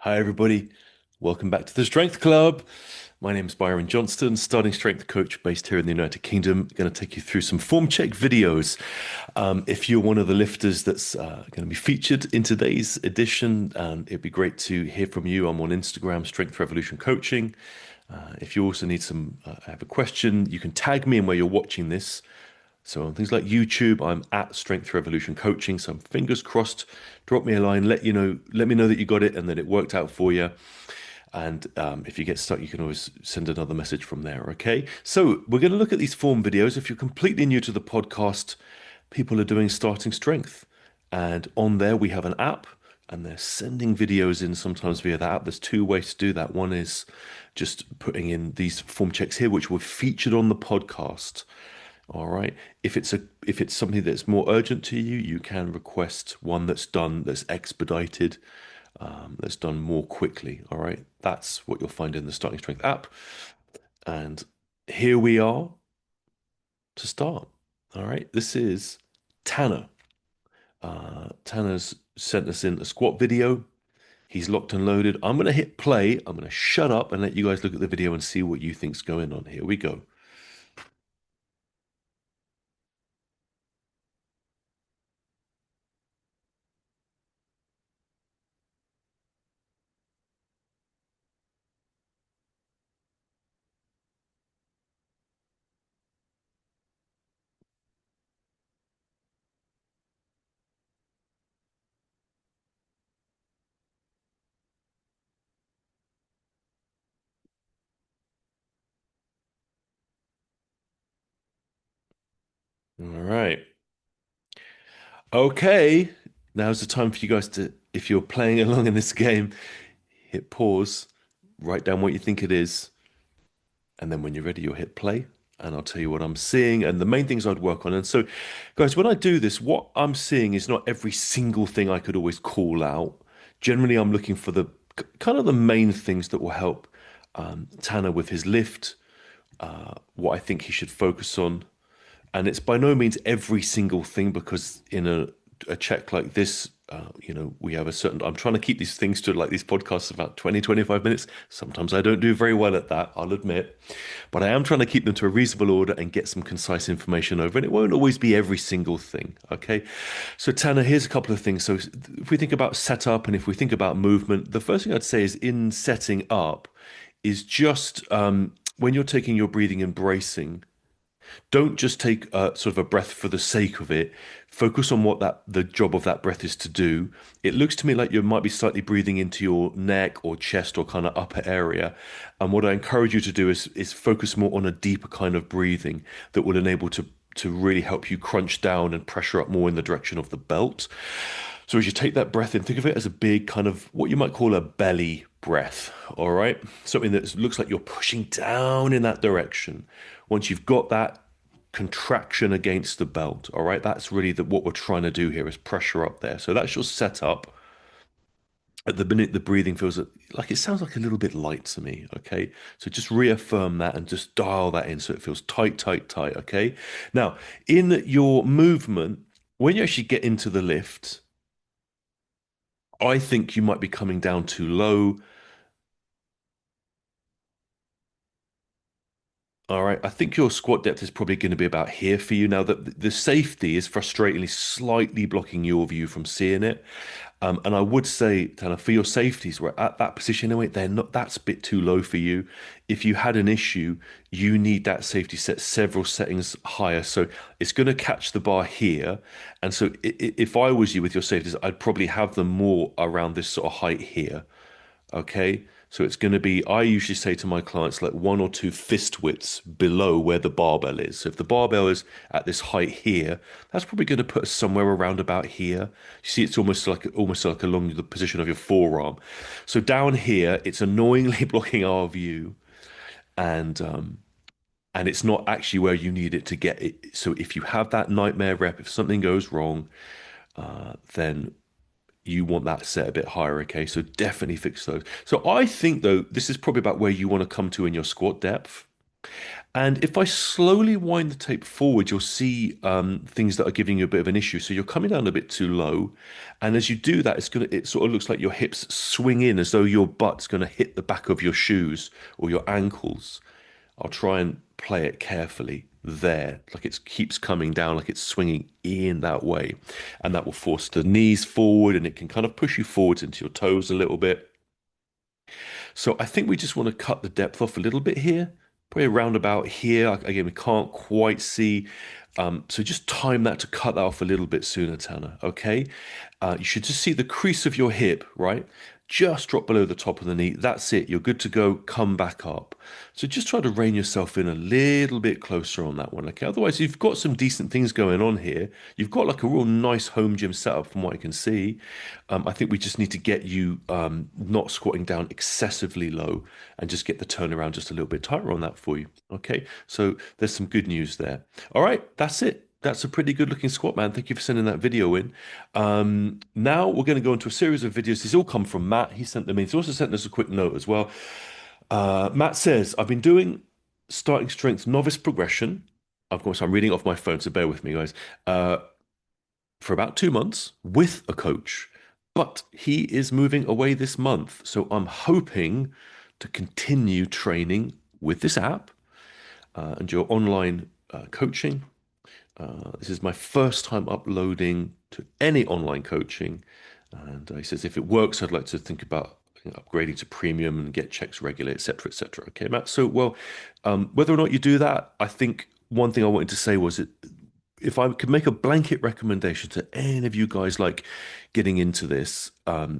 Hi, everybody. Welcome back to the Strength Club. My name is Byron Johnston, starting strength coach based here in the United Kingdom. Going to take you through some form check videos. If you're one of the lifters that's going to be featured in today's edition, it'd be great to hear from you. I'm on Instagram, Strength Revolution Coaching. If you also need have a question, you can tag me in where you're watching this. So on things like YouTube, I'm at Strength Revolution Coaching. So fingers crossed, drop me a line, let me know that you got it and that it worked out for you. And if you get stuck, you can always send another message from there. Okay. So we're going to look at these form videos. If you're completely new to the podcast, people are doing starting strength. And on there, we have an app and they're sending videos in sometimes via that app. There's two ways to do that. One is just putting in these form checks here, which were featured on the podcast. All right. If it's something that's more urgent to you, you can request one that's expedited, that's done more quickly. All right. That's what you'll find in the Starting Strength app. And here we are to start. All right. This is Tanner. Tanner's sent us in a squat video. He's locked and loaded. I'm going to hit play. I'm going to shut up and let you guys look at the video and see what you think's going on. Here we go. All right. Okay, now's the time for you guys to, if you're playing along in this game, hit pause, write down what you think it is, and then when you're ready, you'll hit play, and I'll tell you what I'm seeing and the main things I'd work on. And so, guys, when I do this, what I'm seeing is not every single thing I could always call out. Generally, I'm looking for the kind of the main things that will help Tanner with his lift, what I think he should focus on, and it's by no means every single thing because in a check like this, we have a certain, I'm trying to keep these things to like these podcasts about 20, 25 minutes. Sometimes I don't do very well at that, I'll admit, but I am trying to keep them to a reasonable order and get some concise information over, and it won't always be every single thing. Okay. So Tanner, here's a couple of things. So if we think about setup and if we think about movement, the first thing I'd say is in setting up is just when you're taking your breathing and bracing, don't just take sort of a breath for the sake of it. Focus on what the job of that breath is to do. It looks to me like you might be slightly breathing into your neck or chest or kind of upper area. And what I encourage you to do is focus more on a deeper kind of breathing that will enable to really help you crunch down and pressure up more in the direction of the belt. So as you take that breath in, think of it as a big kind of what you might call a belly breath. All right. Something that looks like you're pushing down in that direction. Once you've got that contraction against the belt, all right, that's really what we're trying to do here is pressure up there. So that's your setup. At the minute, the breathing feels like it sounds like a little bit light to me. Okay. So just reaffirm that and just dial that in so it feels tight, tight, tight. Okay. Now, in your movement, when you actually get into the lift, I think you might be coming down too low. All right. I think your squat depth is probably going to be about here for you. Now, the safety is frustratingly slightly blocking your view from seeing it. And I would say, Tanner, for your safeties, we're at that position anyway. They're not, that's a bit too low for you. If you had an issue, you need that safety set several settings higher. So it's going to catch the bar here. And so if I was you with your safeties, I'd probably have them more around this sort of height here. Okay. So it's going to be, I usually say to my clients, like one or two fist widths below where the barbell is. So if the barbell is at this height here, that's probably going to put us somewhere around about here. You see, it's almost like along the position of your forearm. So down here, it's annoyingly blocking our view, and and it's not actually where you need it to get it. So if you have that nightmare rep, if something goes wrong, then you want that set a bit higher, okay? So definitely fix those. So I think though, this is probably about where you want to come to in your squat depth. And if I slowly wind the tape forward, you'll see things that are giving you a bit of an issue. So you're coming down a bit too low. And as you do that, it sort of looks like your hips swing in as though your butt's going to hit the back of your shoes or your ankles. I'll try and play it carefully there, like it keeps coming down, like it's swinging in that way. And that will force the knees forward and it can kind of push you forwards into your toes a little bit. So I think we just want to cut the depth off a little bit here, probably around about here. Again, we can't quite see. So just time that to cut that off a little bit sooner, Tanner. Okay. You should just see the crease of your hip, right? Just drop below the top of the knee. That's it. You're good to go. Come back up. So just try to rein yourself in a little bit closer on that one. Okay. Otherwise, you've got some decent things going on here. You've got like a real nice home gym setup from what I can see. I think we just need to get you not squatting down excessively low and just get the turnaround just a little bit tighter on that for you. Okay. So there's some good news there. All right. That's it. That's a pretty good looking squat, man. Thank you for sending that video in. Now we're going to go into a series of videos. These all come from Matt. He sent them in. He's also sent us a quick note as well. Matt says, I've been doing starting strength novice progression. Of course, I'm reading off my phone, so bear with me, guys. For about 2 months with a coach, but he is moving away this month. So I'm hoping to continue training with this app and your online coaching. This is my first time uploading to any online coaching. And he says, if it works, I'd like to think about upgrading to premium and get checks regularly, etc., etc. Okay, Matt. So, well, whether or not you do that, I think one thing I wanted to say was that if I could make a blanket recommendation to any of you guys like getting into this,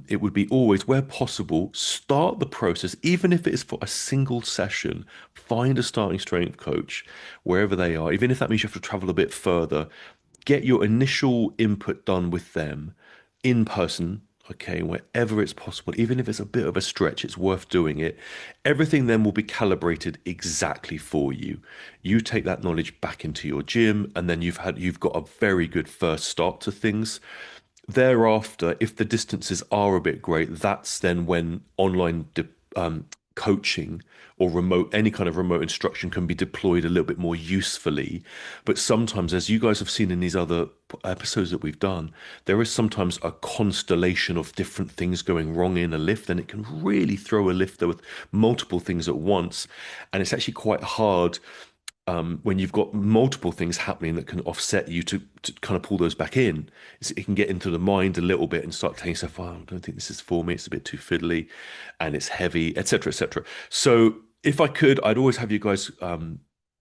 it would be always, where possible, start the process, even if it is for a single session. Find a starting strength coach wherever they are, even if that means you have to travel a bit further. Get your initial input done with them in person, okay, wherever it's possible, even if it's a bit of a stretch, it's worth doing it. Everything then will be calibrated exactly for you. You take that knowledge back into your gym, and then you've got a very good first start to things. Thereafter, if the distances are a bit great, that's then when coaching or any kind of remote instruction can be deployed a little bit more usefully. But sometimes, as you guys have seen in these other episodes that we've done, there is sometimes a constellation of different things going wrong in a lift, and it can really throw a lifter with multiple things at once. And it's actually quite hard when you've got multiple things happening that can offset you to kind of pull those back in. It can get into the mind a little bit and start telling yourself, oh, I don't think this is for me. It's a bit too fiddly and it's heavy, etc., etc. So if I could, I'd always have you guys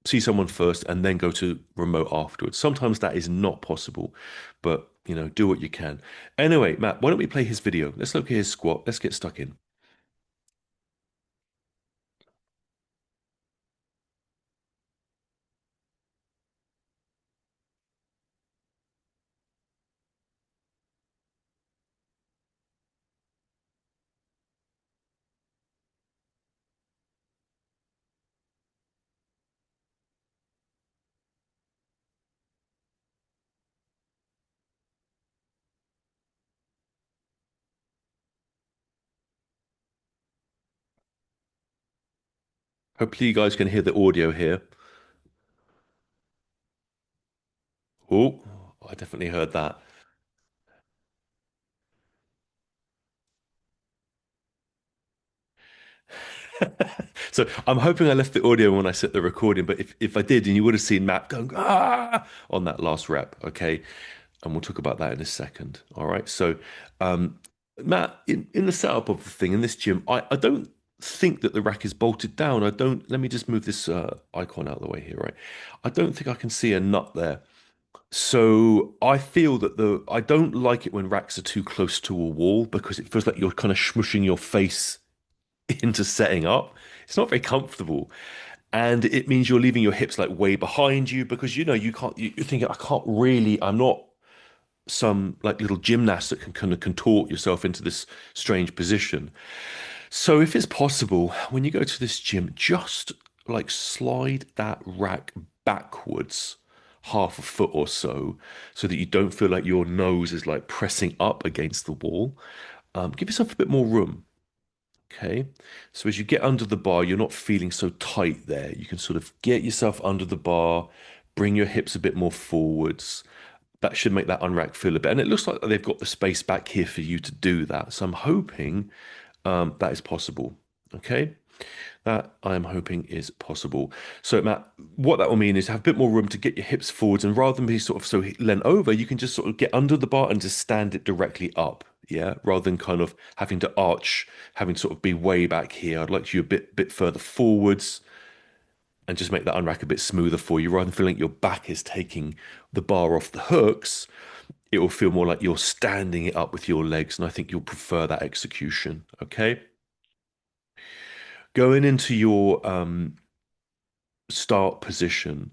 see someone first and then go to remote afterwards. Sometimes that is not possible, but do what you can. Anyway, Matt, why don't we play his video? Let's look at his squat. Let's get stuck in. Hopefully you guys can hear the audio here. Oh, I definitely heard that. So I'm hoping I left the audio when I set the recording, but if I did, and you would have seen Matt going on that last rep, okay? And we'll talk about that in a second. All right. So Matt, in the setup of the thing in this gym, I don't think that the rack is bolted down. I don't let me just move this icon out of the way here, right? I don't think I can see a nut there. So I feel that the I don't like it when racks are too close to a wall because it feels like you're kind of smushing your face into setting up. It's not very comfortable. And it means you're leaving your hips like way behind you because you can't you're thinking, I can't really, I'm not some like little gymnast that can kind of contort yourself into this strange position. So if it's possible, when you go to this gym, just like slide that rack backwards half a foot or so that you don't feel like your nose is like pressing up against the wall. Give yourself a bit more room. Okay. So as you get under the bar, you're not feeling so tight there. You can sort of get yourself under the bar, bring your hips a bit more forwards. That should make that unrack feel a bit. And it looks like they've got the space back here for you to do that. So I'm hoping that is possible. Okay. That I am hoping is possible. So, Matt, what that will mean is have a bit more room to get your hips forwards, and rather than be sort of so leant over, you can just sort of get under the bar and just stand it directly up. Yeah, rather than kind of having to arch, having to sort of be way back here. I'd like you a bit further forwards and just make that unrack a bit smoother for you. Rather than feeling like your back is taking the bar off the hooks, it will feel more like you're standing it up with your legs, and I think you'll prefer that execution. Okay, going into your start position.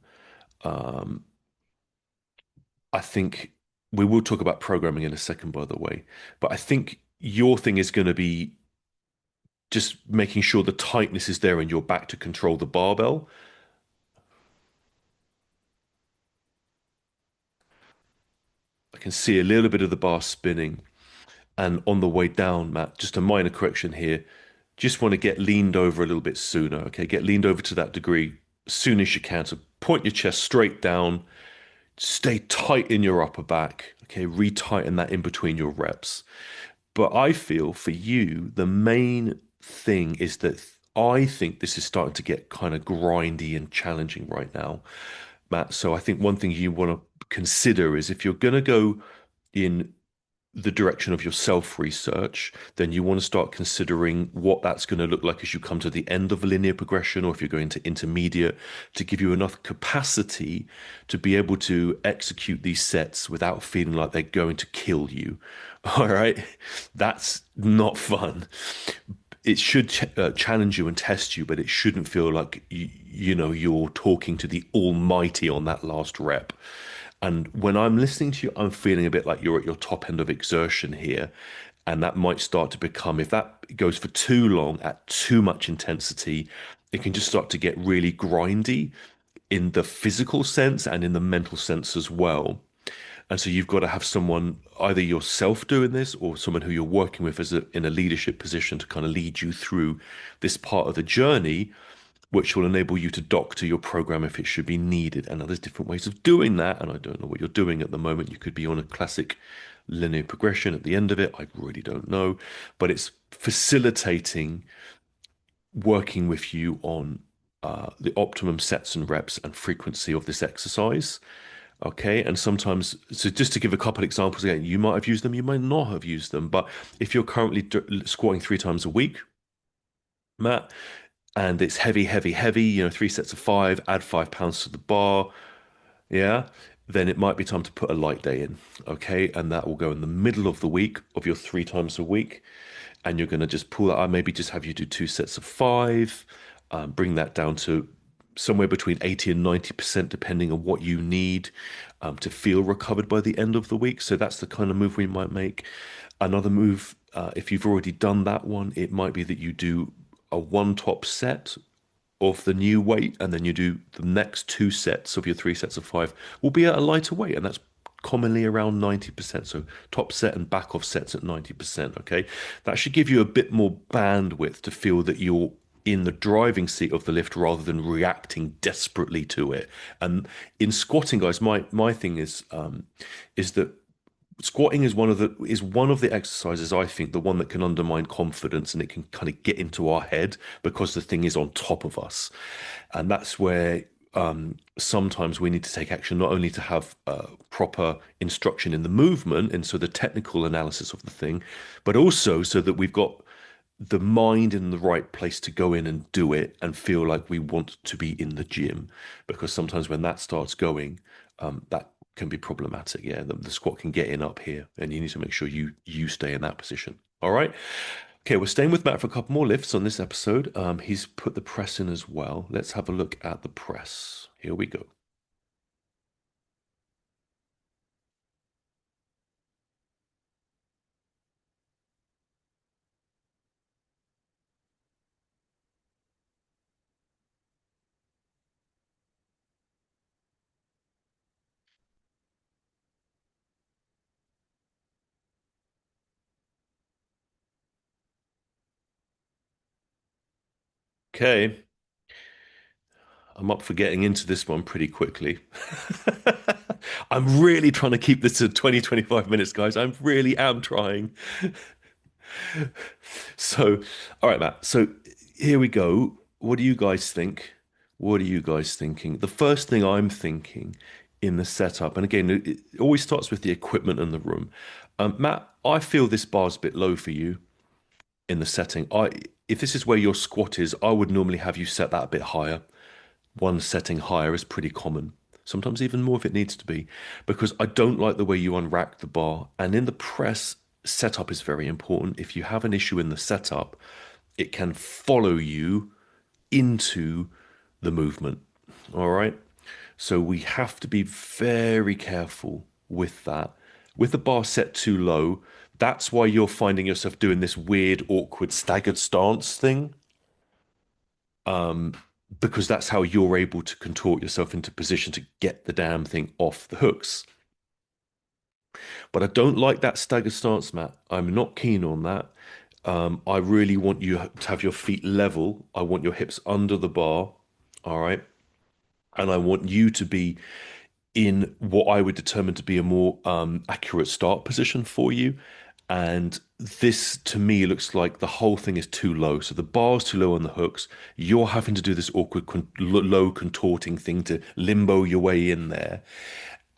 Um, I think we will talk about programming in a second, by the way, but I think your thing is going to be just making sure the tightness is there in your back to control the barbell. I can see a little bit of the bar spinning. And on the way down, Matt, just a minor correction here. Just want to get leaned over a little bit sooner. Okay, get leaned over to that degree as soon as you can. So point your chest straight down, stay tight in your upper back. Okay, retighten that in between your reps. But I feel for you, the main thing is that I think this is starting to get kind of grindy and challenging right now, Matt. So I think one thing you want to consider is if you're going to go in the direction of your self research, then you want to start considering what that's going to look like as you come to the end of a linear progression, or if you're going to intermediate, to give you enough capacity to be able to execute these sets without feeling like they're going to kill you. All right. That's not fun. It should challenge you and test you, but it shouldn't feel like you're talking to the Almighty on that last rep. And when I'm listening to you, I'm feeling a bit like you're at your top end of exertion here. And that might start to become, if that goes for too long at too much intensity, it can just start to get really grindy in the physical sense and in the mental sense as well. And so you've got to have someone, either yourself doing this or someone who you're working with in a leadership position to kind of lead you through this part of the journey, which will enable you to doctor your program if it should be needed. And now there's different ways of doing that. And I don't know what you're doing at the moment. You could be on a classic linear progression at the end of it. I really don't know. But it's facilitating working with you on the optimum sets and reps and frequency of this exercise. Okay. And sometimes, so just to give a couple of examples again, you might have used them, you might not have used them. But if you're currently squatting 3 times a week, Matt, and it's heavy, heavy, heavy, 3 sets of 5, add 5 pounds to the bar, yeah, then it might be time to put a light day in, okay? And that will go in the middle of the week of your 3 times a week. And you're going to just pull that out, maybe just have you do 2 sets of 5, bring that down to somewhere between 80 and 90%, depending on what you need to feel recovered by the end of the week. So that's the kind of move we might make. Another move, if you've already done that one, it might be that you do a one top set of the new weight, and then you do the next 2 sets of your 3 sets of 5 will be at a lighter weight, and that's commonly around 90%. So top set and back off sets at 90%. Okay. That should give you a bit more bandwidth to feel that you're in the driving seat of the lift rather than reacting desperately to it. And in squatting, guys, my thing is that squatting is one of the exercises, I think, the one that can undermine confidence, and it can kind of get into our head because the thing is on top of us. And that's where sometimes we need to take action, not only to have proper instruction in the movement and so the technical analysis of the thing, but also so that we've got the mind in the right place to go in and do it and feel like we want to be in the gym. Because sometimes when that starts going, that can be problematic. Yeah, the squat can get in up here, and you need to make sure you stay in that position. All right. Okay, we're staying with Matt for a couple more lifts on this episode. He's put the press in as well. Let's have a look at the press. Here we go. Okay, I'm up for getting into this one pretty quickly. I'm really trying to keep this to 20, 25 minutes, guys. I really am trying. So, all right, Matt. So here we go. What do you guys think? What are you guys thinking? The first thing I'm thinking in the setup, and again, it always starts with the equipment in the room. Matt, I feel this bar's a bit low for you in the setting. If this is where your squat is, I would normally have you set that a bit higher. One setting higher is pretty common. Sometimes even more if it needs to be, because I don't like the way you unrack the bar. And in the press, setup is very important. If you have an issue in the setup, it can follow you into the movement. All right. So we have to be very careful with that. With the bar set too low, that's why you're finding yourself doing this weird, awkward, staggered stance thing, because that's how you're able to contort yourself into position to get the damn thing off the hooks. But I don't like that staggered stance, Matt. I'm not keen on that. I really want you to have your feet level. I want your hips under the bar. All right. And I want you to be in what I would determine to be a more accurate start position for you. And this to me looks like the whole thing is too low. So the bar's too low on the hooks. You're having to do this awkward, low contorting thing to limbo your way in there.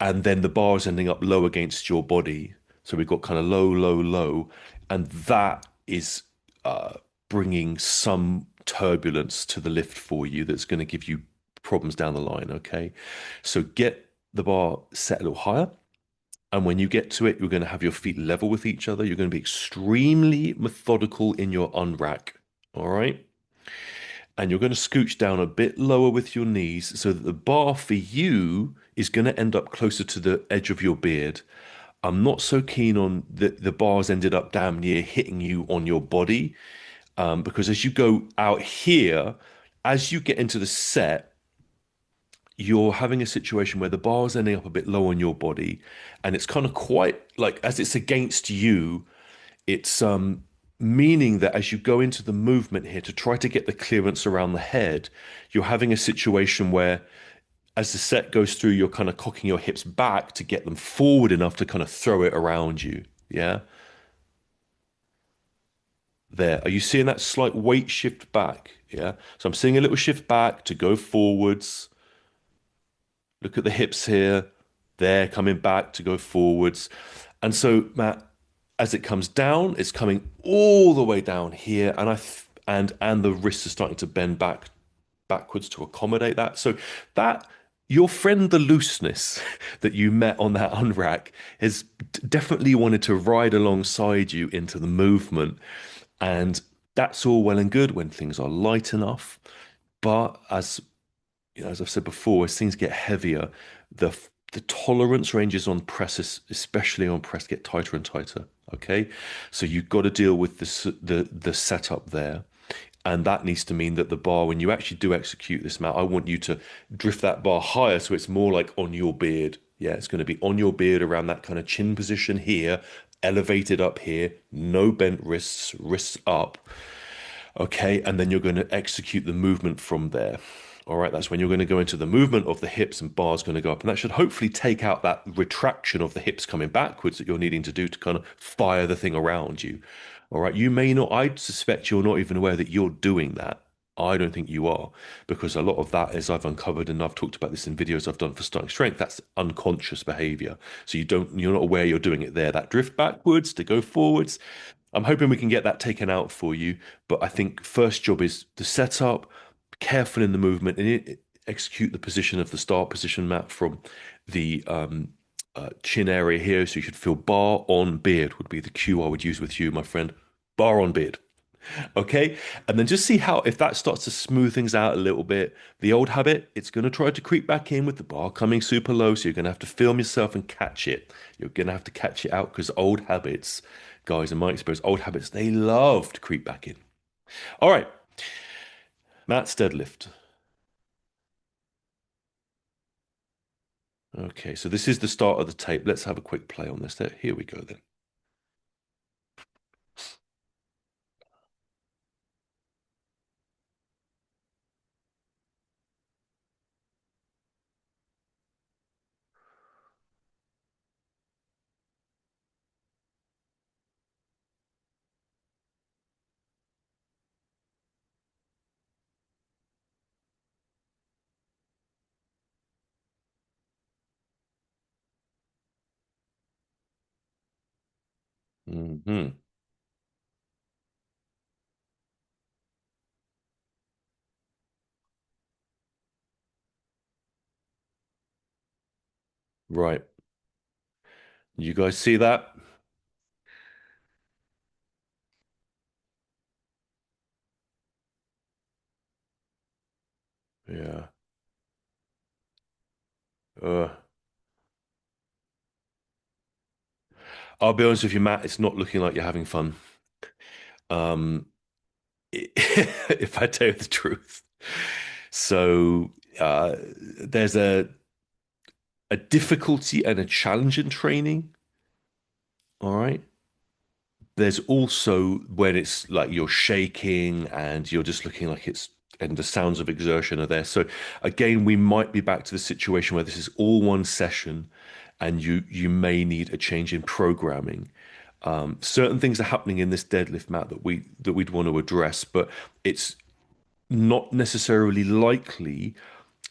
And then the bar's ending up low against your body. So we've got kind of low, low, low. And that is bringing some turbulence to the lift for you that's going to give you problems down the line. Okay. So get the bar set a little higher. And when you get to it, you're going to have your feet level with each other. You're going to be extremely methodical in your unrack. All right. And you're going to scooch down a bit lower with your knees so that the bar for you is going to end up closer to the edge of your beard. I'm not so keen on the bars ended up damn near hitting you on your body, because as you go out here, as you get into the set, you're having a situation where the bar's ending up a bit low on your body, and it's kind of quite like as it's against you, it's meaning that as you go into the movement here to try to get the clearance around the head, you're having a situation where as the set goes through, you're kind of cocking your hips back to get them forward enough to kind of throw it around you. Yeah. There. Are you seeing that slight weight shift back? Yeah. So I'm seeing a little shift back to go forwards. Look at the hips here. They're coming back to go forwards. And so, Matt, as it comes down, it's coming all the way down here, and and the wrists are starting to bend backwards to accommodate that. So that your friend the looseness that you met on that unrack has definitely wanted to ride alongside you into the movement, and that's all well and good when things are light enough. But as you know, as I've said before, as things get heavier, the the tolerance ranges on presses, especially on press, get tighter and tighter. Okay, so you've got to deal with the setup there, and that needs to mean that the bar, when you actually do execute this mount, I want you to drift that bar higher so it's more like on your beard. Yeah, it's going to be on your beard around that kind of chin position here, elevated up here, no bent wrists, wrists up. Okay, and then you're going to execute the movement from there. All right, that's when you're going to go into the movement of the hips and bars going to go up. And that should hopefully take out that retraction of the hips coming backwards that you're needing to do to kind of fire the thing around you. All right, you may not, I suspect you're not even aware that you're doing that. I don't think you are, because a lot of that, as I've uncovered, and I've talked about this in videos I've done for starting strength, that's unconscious behavior. So you're not aware you're doing it there. That drift backwards to go forwards. I'm hoping we can get that taken out for you. But I think first job is the setup, careful in the movement, and execute the position of the start position map from the chin area here. So you should feel bar on beard would be the cue I would use with you, my friend. Bar on beard. Okay. And then just see how, if that starts to smooth things out a little bit, the old habit, it's going to try to creep back in with the bar coming super low. So you're going to have to film yourself and catch it. You're going to have to catch it out because old habits, guys, in my experience, old habits, they love to creep back in. All right. Matt's deadlift. Okay. So this is the start of the tape. Let's have a quick play on this. There. Here we go then. Hmm. Right. You guys see that? Yeah. Uh, I'll be honest with you, Matt, it's not looking like you're having fun. Um, if I tell you the truth. So there's a difficulty and a challenge in training. All right. There's also when it's like you're shaking and you're just looking like it's and the sounds of exertion are there. So again, we might be back to the situation where this is all one session and you may need a change in programming. Certain things are happening in this deadlift mat that we'd want to address, but it's not necessarily likely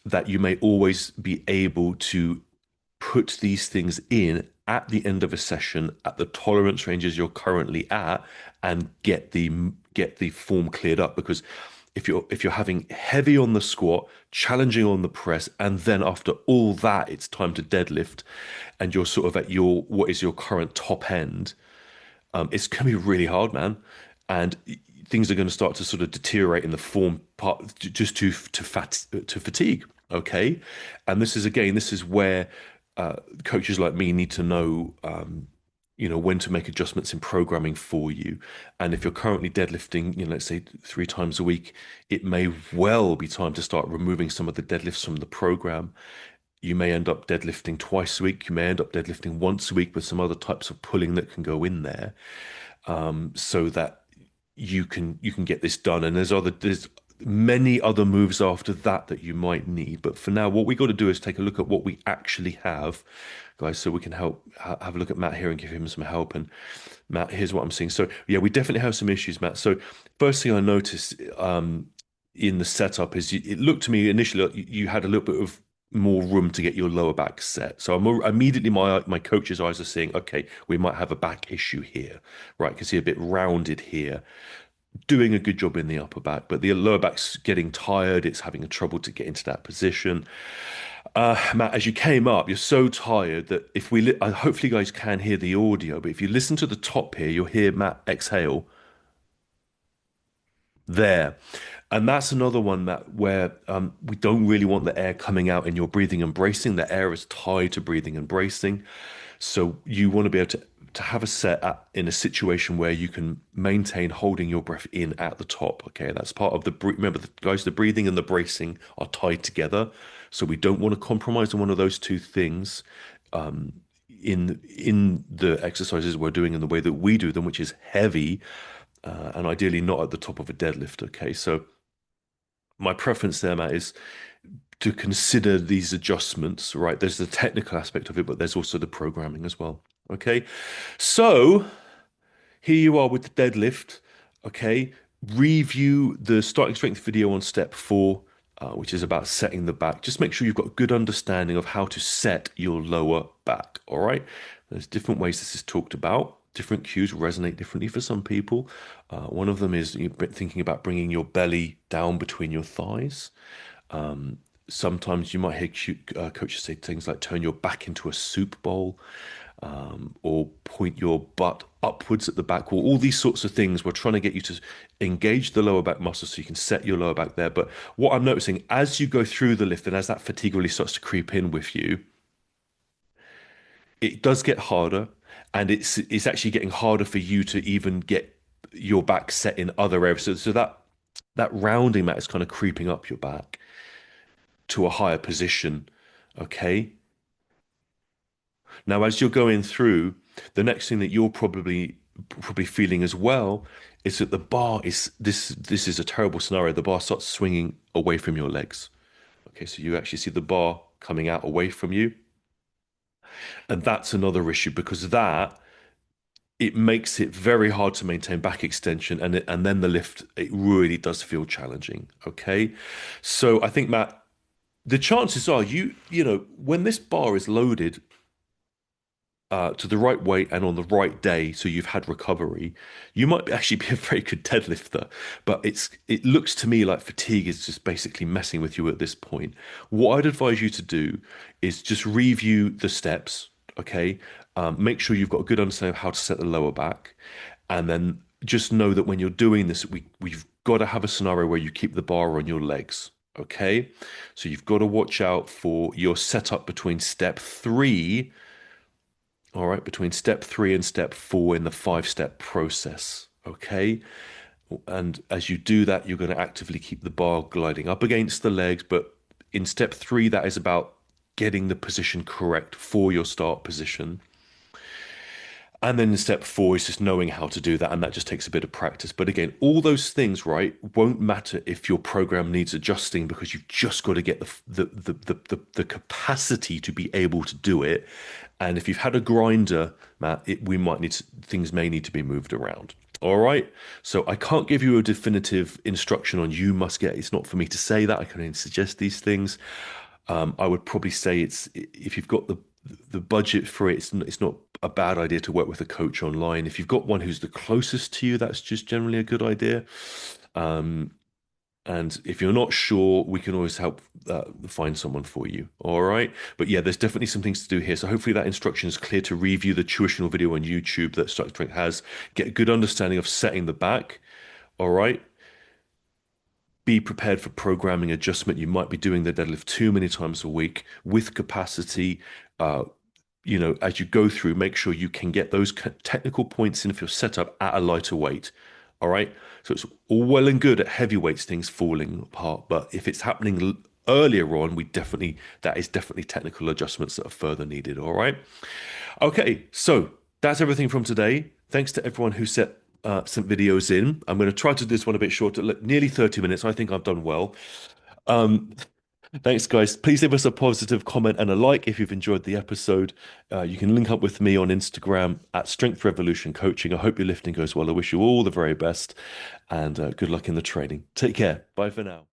that you may always be able to put these things in at the end of a session at the tolerance ranges you're currently at and get the form cleared up because if you're having heavy on the squat, challenging on the press, and then after all that it's time to deadlift and you're sort of at your what is your current top end, it's going to be really hard, man, and things are going to start to sort of deteriorate in the form part just to fatigue. Okay, and this is again, this is where coaches like me need to know. When to make adjustments in programming for you. And if you're currently deadlifting, let's say 3 times a week, it may well be time to start removing some of the deadlifts from the program. You may end up deadlifting twice a week. You may end up deadlifting once a week with some other types of pulling that can go in there, so that you can get this done. And there's many other moves after that that you might need. But for now, what we got to do is take a look at what we actually have, guys, so we can have a look at Matt here and give him some help. And Matt, here's what I'm seeing. So yeah, we definitely have some issues, Matt. So first thing I noticed in the setup is it looked to me initially like you had a little bit of more room to get your lower back set. So immediately my coach's eyes are seeing, okay, we might have a back issue here, right? Because see a bit rounded here, doing a good job in the upper back, but the lower back's getting tired. It's having a trouble to get into that position. Matt, as you came up, you're so tired that if hopefully you guys can hear the audio, but if you listen to the top here, you'll hear Matt exhale there. And that's another one that where we don't really want the air coming out in your breathing and bracing. The air is tied to breathing and bracing. So you want to be able to have a in a situation where you can maintain holding your breath in at the top. Okay, that's part of remember the guys, the breathing and the bracing are tied together. So we don't want to compromise on one of those two things in the exercises we're doing in the way that we do them, which is heavy and ideally not at the top of a deadlift. Okay, so my preference there, Matt, is to consider these adjustments, right? There's the technical aspect of it, but there's also the programming as well. Okay. So here you are with the deadlift. Okay. Review the starting strength video on step 4, which is about setting the back. Just make sure you've got a good understanding of how to set your lower back. All right. There's different ways this is talked about. Different cues resonate differently for some people. One of them is thinking about bringing your belly down between your thighs. Sometimes you might hear coaches say things like turn your back into a soup bowl, or point your butt upwards at the back wall. All these sorts of things. We're trying to get you to engage the lower back muscle so you can set your lower back there. But what I'm noticing as you go through the lift and as that fatigue really starts to creep in with you, it does get harder, and it's actually getting harder for you to even get your back set in other areas. So that rounding mat is kind of creeping up your back to a higher position. Okay. Now, as you're going through, the next thing that you're probably feeling as well is that the bar is this is a terrible scenario. The bar starts swinging away from your legs. Okay, so you actually see the bar coming out away from you, and that's another issue because that it makes it very hard to maintain back extension, and then the lift it really does feel challenging. Okay, so I think Matt, the chances are when this bar is loaded to the right weight and on the right day, so you've had recovery, you might actually be a very good deadlifter. But it looks to me like fatigue is just basically messing with you at this point. What I'd advise you to do is just review the steps, okay? Make sure you've got a good understanding of how to set the lower back, and then just know that when you're doing this, we've got to have a scenario where you keep the bar on your legs. Okay, so you've got to watch out for your setup between step three, all right, between step three and step four in the 5 step process. Okay. And as you do that, you're going to actively keep the bar gliding up against the legs. But in step three, that is about getting the position correct for your start position. And then in step four is just knowing how to do that. And that just takes a bit of practice. But again, all those things, right, won't matter if your program needs adjusting because you've just got to get the capacity to be able to do it. And if you've had a grinder, Matt, we might need to, things may need to be moved around. All right. So I can't give you a definitive instruction on you must get. It's not for me to say that. I can only suggest these things. I would probably say it's if you've got the budget for it, it's not a bad idea to work with a coach online. If you've got one who's the closest to you, that's just generally a good idea. Um, and if you're not sure, we can always help find someone for you. All right. But yeah, there's definitely some things to do here. So hopefully that instruction is clear to review the tuitional video on YouTube that Structure Strength has. Get a good understanding of setting the back. All right. Be prepared for programming adjustment. You might be doing the deadlift too many times a week with capacity. Uh, as you go through, make sure you can get those technical points in for your setup at a lighter weight. All right. So it's all well and good at heavyweights, things falling apart. But if it's happening earlier on, that is definitely technical adjustments that are further needed. All right. Okay. So that's everything from today. Thanks to everyone who sent videos in. I'm going to try to do this one a bit shorter, look, nearly 30 minutes. I think I've done well. Um, Thanks, guys. Please leave us a positive comment and a like if you've enjoyed the episode. You can link up with me on Instagram at Strength Revolution Coaching. I hope your lifting goes well. I wish you all the very best and good luck in the training. Take care. Bye for now.